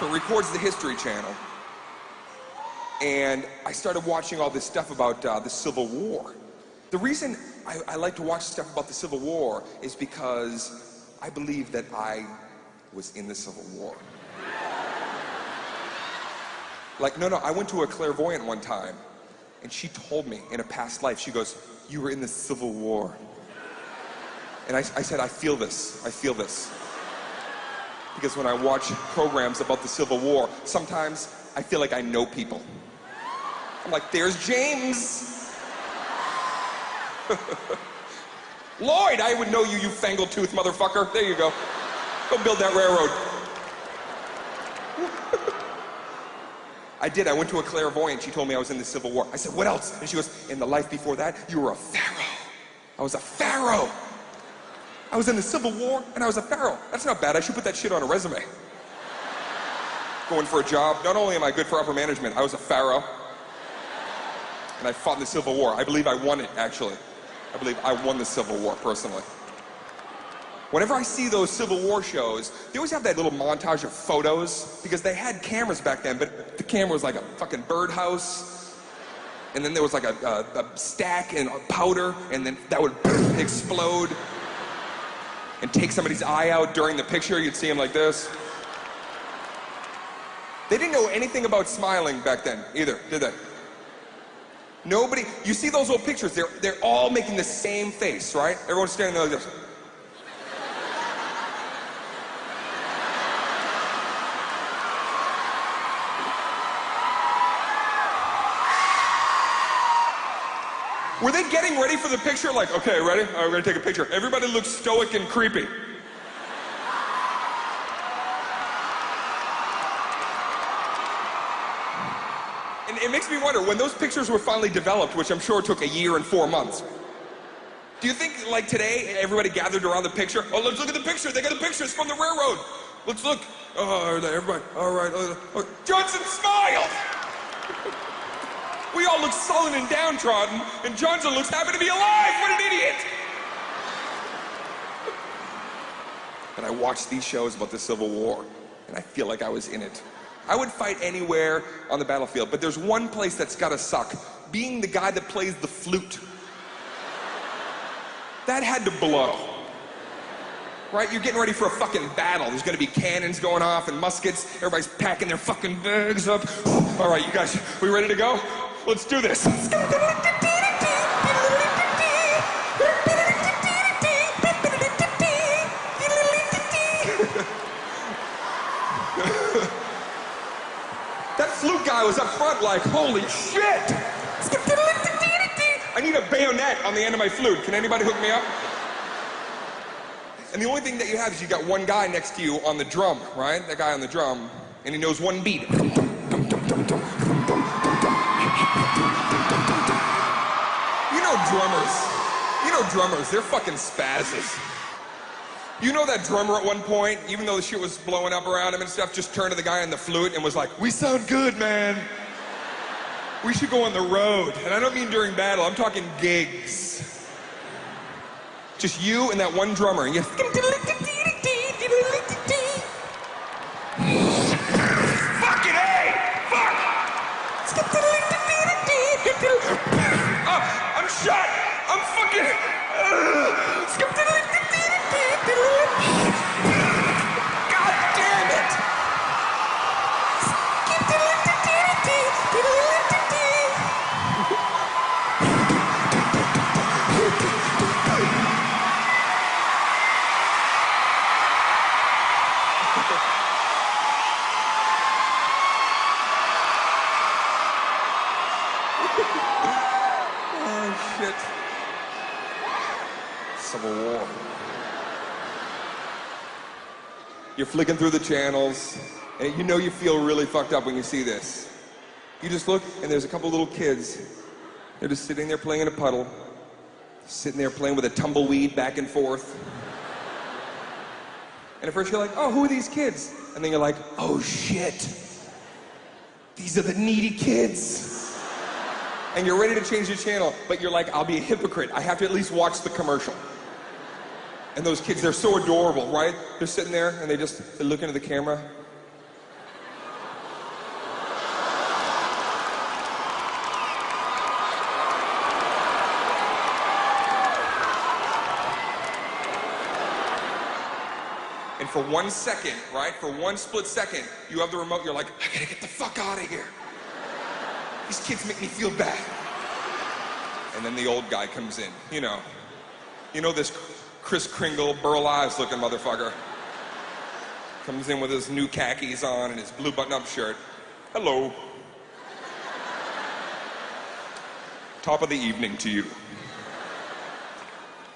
So it records the History Channel. And I started watching all this stuff about the Civil War. The reason I like to watch stuff about the Civil War is because I believe that I was in the Civil War. Like, no, I went to a clairvoyant one time, and she told me in a past life, she goes, you were in the Civil War. And I said, I feel this. Because when I watch programs about the Civil War, sometimes I feel like I know people. I'm like, there's James. Lloyd, I would know you, you fangle-tooth motherfucker. There you go. Go build that railroad. I did. I went to a clairvoyant. She told me I was in the Civil War. I said, what else? And she goes, in the life before that, you were a pharaoh. I was a pharaoh. I was in the Civil War, and I was a pharaoh. That's not bad. I should put that shit on a resume. Going for a job. Not only am I good for upper management, I was a pharaoh. And I fought in the Civil War. I believe I won it, actually. I believe I won the Civil War, personally. Whenever I see those Civil War shows, they always have that little montage of photos, because they had cameras back then, but the camera was like a fucking birdhouse, and then there was like a stack and powder, and then that would explode and take somebody's eye out during the picture. You'd see him like this. They didn't know anything about smiling back then either, did they? Nobody, you see those old pictures, they're all making the same face, right? Everyone's standing there like this. Were they getting ready for the picture? Like, okay, ready? All right, we're gonna take a picture. Everybody looks stoic and creepy. And it makes me wonder, when those pictures were finally developed, which I'm sure took a year and 4 months, do you think, like today, everybody gathered around the picture? Oh, let's look at the picture. They got the pictures from the railroad. Let's look. Oh, everybody, all right. Oh, Johnson smiled. We all look sullen and downtrodden, and Johnson looks happy to be alive. What an idiot! And I watched these shows about the Civil War, and I feel like I was in it. I would fight anywhere on the battlefield, but there's one place that's gotta suck. Being the guy that plays the flute. That had to blow. Right? You're getting ready for a fucking battle. There's gonna be cannons going off and muskets. Everybody's packing their fucking bags up. All right, you guys, we ready to go? Let's do this. That flute guy was up front like, holy shit! I need a bayonet on the end of my flute. Can anybody hook me up? And the only thing that you have is you got one guy next to you on the drum, right? That guy on the drum, and he knows one beat. You know drummers, they're fucking spazzes. You know that drummer at one point, even though the shit was blowing up around him and stuff, just turned to the guy on the flute and was like, we sound good, man. We should go on the road. And I don't mean during battle, I'm talking gigs. Just you and that one drummer, and you fucking A! Fuck! Oh, I'm shot! I'm fucking... God damn it! Oh, shit. Civil War. You're flicking through the channels, and you know you feel really fucked up when you see this. You just look, and there's a couple little kids. They're just sitting there playing in a puddle, sitting there playing with a tumbleweed back and forth. And at first you're like, oh, who are these kids? And then you're like, oh shit, these are the needy kids. And you're ready to change the channel, but you're like, I'll be a hypocrite. I have to at least watch the commercial. And those kids, they're so adorable, right? They're sitting there and they look into the camera. for 1 second, right? For one split second, you have the remote, you're like, I gotta get the fuck out of here. These kids make me feel bad. And then the old guy comes in, you know this Kris Kringle, Burl Ives looking motherfucker. Comes in with his new khakis on and his blue button-up shirt. Hello. Top of the evening to you.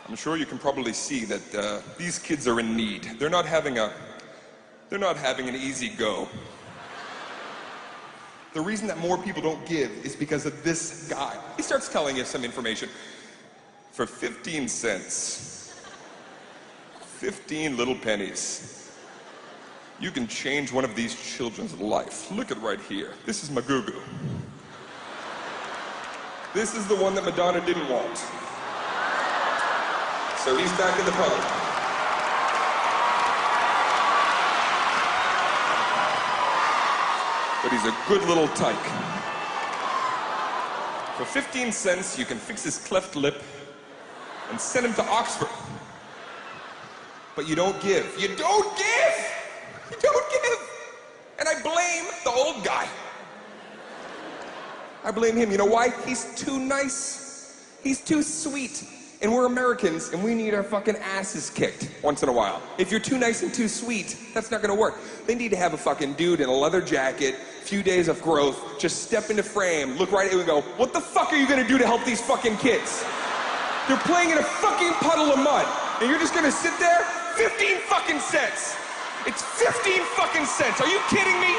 I'm sure you can probably see that these kids are in need. They're not having an easy go. The reason that more people don't give is because of this guy. He starts telling you some information. For 15 cents, 15 little pennies, you can change one of these children's life. Look at right here. This is Magugu. This is the one that Madonna didn't want. So he's back in the public. But he's a good little tyke. For 15 cents, you can fix his cleft lip and send him to Oxford. But you don't give. You don't give! You don't give! And I blame the old guy. I blame him. You know why? He's too nice. He's too sweet. And we're Americans, and we need our fucking asses kicked once in a while. If you're too nice and too sweet, that's not gonna work. They need to have a fucking dude in a leather jacket, few days of growth, just step into frame, look right at you and go, what the fuck are you gonna do to help these fucking kids? They're playing in a fucking puddle of mud, and you're just gonna sit there? 15 fucking cents. It's 15 fucking cents. Are you kidding me?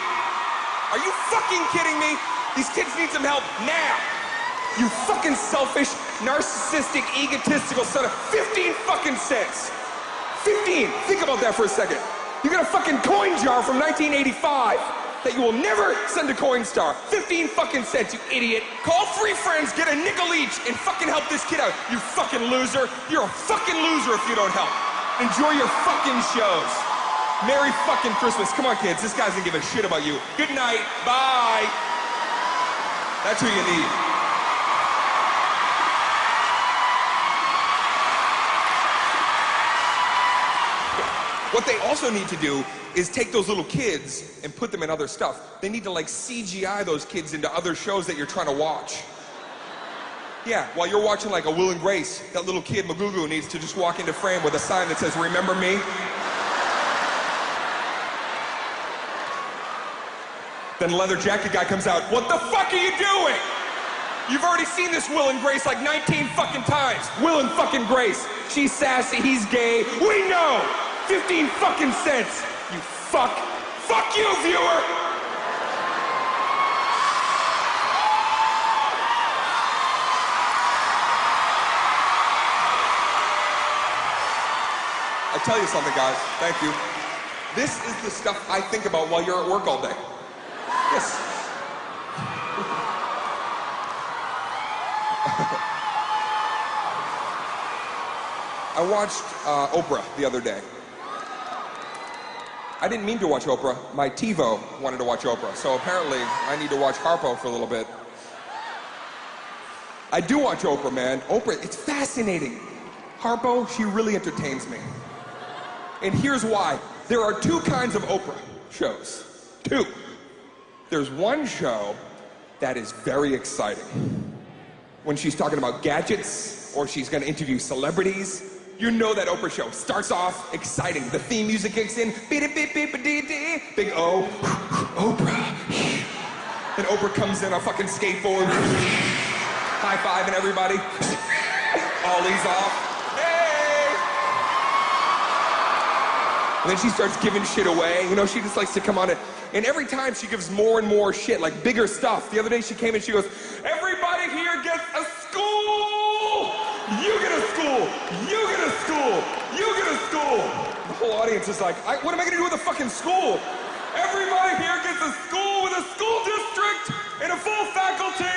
Are you fucking kidding me? These kids need some help now. You fucking selfish, narcissistic, egotistical son of 15 fucking cents. 15. Think about that for a second. You got a fucking coin jar from 1985 that you will never send to Coinstar. 15 fucking cents, you idiot. Call 3 friends, get a nickel each, and fucking help this kid out. You fucking loser. You're a fucking loser if you don't help. Enjoy your fucking shows. Merry fucking Christmas. Come on, kids. This guy's gonna give a shit about you. Good night. Bye. That's who you need. What they also need to do is take those little kids and put them in other stuff. They need to like CGI those kids into other shows that you're trying to watch. Yeah, while you're watching like a Will and Grace, that little kid, Magugu, needs to just walk into frame with a sign that says, remember me? Then leather jacket guy comes out, what the fuck are you doing? You've already seen this Will and Grace like 19 fucking times. Will and fucking Grace. She's sassy, he's gay. We know! 15 fucking cents. You fuck. Fuck you, viewer! I tell you something, guys. Thank you. This is the stuff I think about while you're at work all day. Yes. I watched Oprah the other day. I didn't mean to watch Oprah. My TiVo wanted to watch Oprah, so apparently I need to watch Harpo for a little bit. I do watch Oprah, man. Oprah, it's fascinating. Harpo, she really entertains me. And here's why. There are 2 kinds of Oprah shows. 2. There's one show that is very exciting. When she's talking about gadgets, or she's gonna interview celebrities, you know that Oprah show starts off exciting. The theme music kicks in, big O, Oprah. And Oprah comes in on a fucking skateboard, high-fiving everybody, ollies off. And then she starts giving shit away. You know, she just likes to come on it. And every time she gives more and more shit, like bigger stuff. The other day she came and she goes, everybody here gets a school! You get a school! You get a school! You get a school! The whole audience is like, what am I gonna do with a fucking school? Everybody here gets a school with a school district and a full faculty!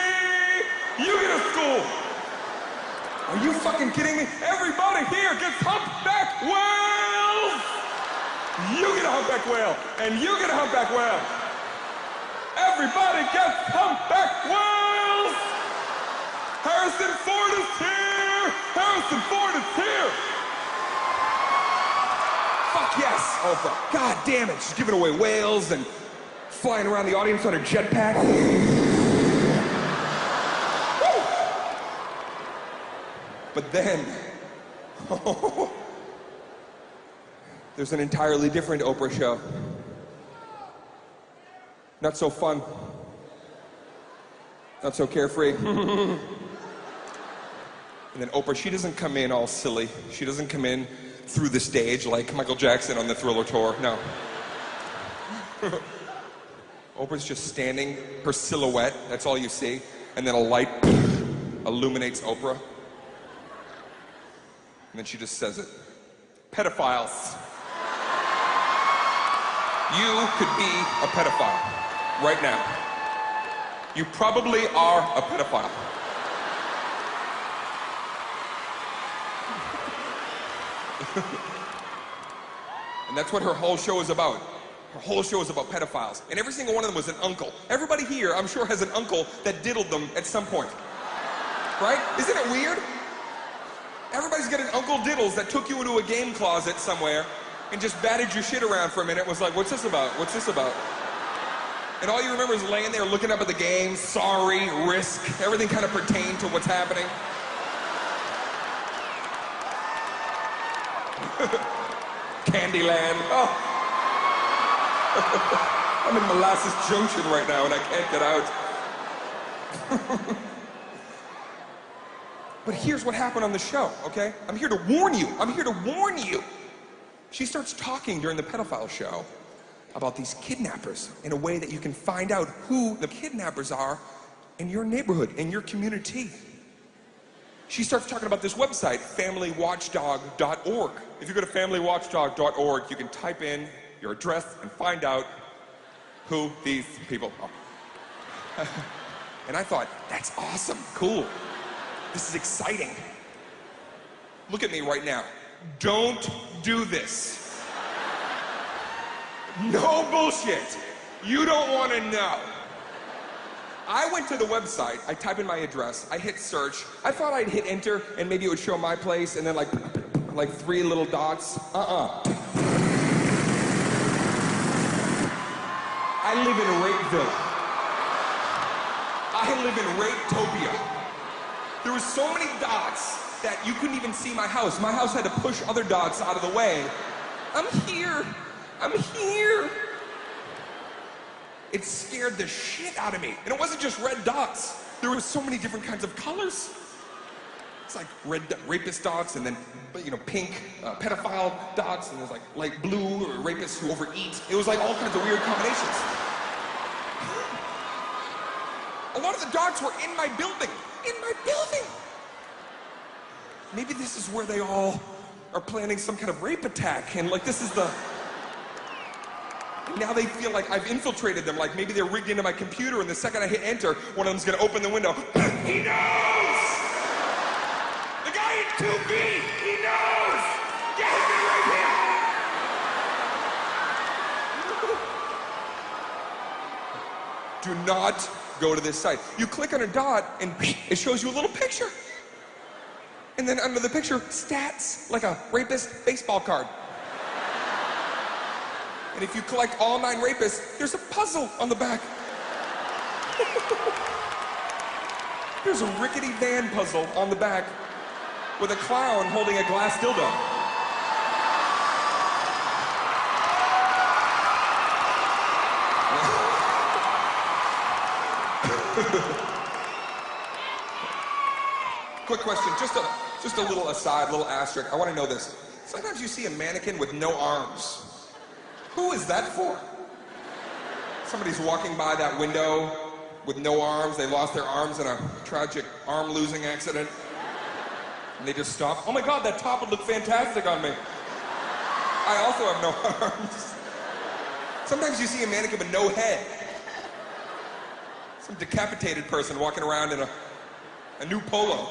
You get a school! Are you fucking kidding me? Everybody here gets humpback whales! You get a humpback whale, and you get a humpback whale. Everybody gets humpback whales! Harrison Ford is here! Harrison Ford is here! Fuck yes, Oprah. God damn it, she's giving away whales and flying around the audience on her jetpack. But then, there's an entirely different Oprah show. Not so fun. Not so carefree. And then Oprah, she doesn't come in all silly. She doesn't come in through the stage like Michael Jackson on the Thriller tour. No. Oprah's just standing, her silhouette, that's all you see. And then a light illuminates Oprah. And then she just says it. Pedophiles. You could be a pedophile right now. You probably are a pedophile. And that's what her whole show is about. Her whole show is about pedophiles. And every single one of them was an uncle. Everybody here, I'm sure, has an uncle that diddled them at some point. Right? Isn't it weird? Everybody's got an Uncle Diddles that took you into a game closet somewhere and just batted your shit around for a minute and was like, what's this about? What's this about? And all you remember is laying there looking up at the game, sorry, risk, everything kind of pertained to what's happening. Candyland. Oh. I'm in Molasses Junction right now and I can't get out. But here's what happened on the show, okay? I'm here to warn you. I'm here to warn you. She starts talking during the pedophile show about these kidnappers in a way that you can find out who the kidnappers are in your neighborhood, in your community. She starts talking about this website, familywatchdog.org. If you go to familywatchdog.org, you can type in your address and find out who these people are. And I thought, that's awesome, cool. This is exciting. Look at me right now. Don't do this. No bullshit. You don't want to know. I went to the website, I type in my address, I hit search. I thought I'd hit enter and maybe it would show my place and then like 3 little dots. I live in Rapeville. I live in Rapetopia. There were so many dots that you couldn't even see my house. My house had to push other dots out of the way. I'm here. I'm here. It scared the shit out of me. And it wasn't just red dots. There were so many different kinds of colors. It's like red rapist dots and then, pink pedophile dots and there's like light blue or rapists who overeat. It was like all kinds of weird combinations. A lot of the dogs were in my building. In my building. Maybe this is where they all are planning some kind of rape attack and like this is the... Now they feel like I've infiltrated them, like maybe they're rigged into my computer and the second I hit enter, one of them's gonna open the window. He knows! The guy in 2B, he knows! Get him right here! Do not go to this site. You click on a dot and it shows you a little picture. And then under the picture, stats, like a rapist baseball card. And if you collect all 9 rapists, there's a puzzle on the back. There's a rickety van puzzle on the back with a clown holding a glass dildo. Quick question, just a little aside, little asterisk. I want to know this. Sometimes you see a mannequin with no arms. Who is that for? Somebody's walking by that window with no arms. They lost their arms in a tragic arm-losing accident. And they just stop. Oh my God, that top would look fantastic on me. I also have no arms. Sometimes you see a mannequin with no head. Some decapitated person walking around in a new polo.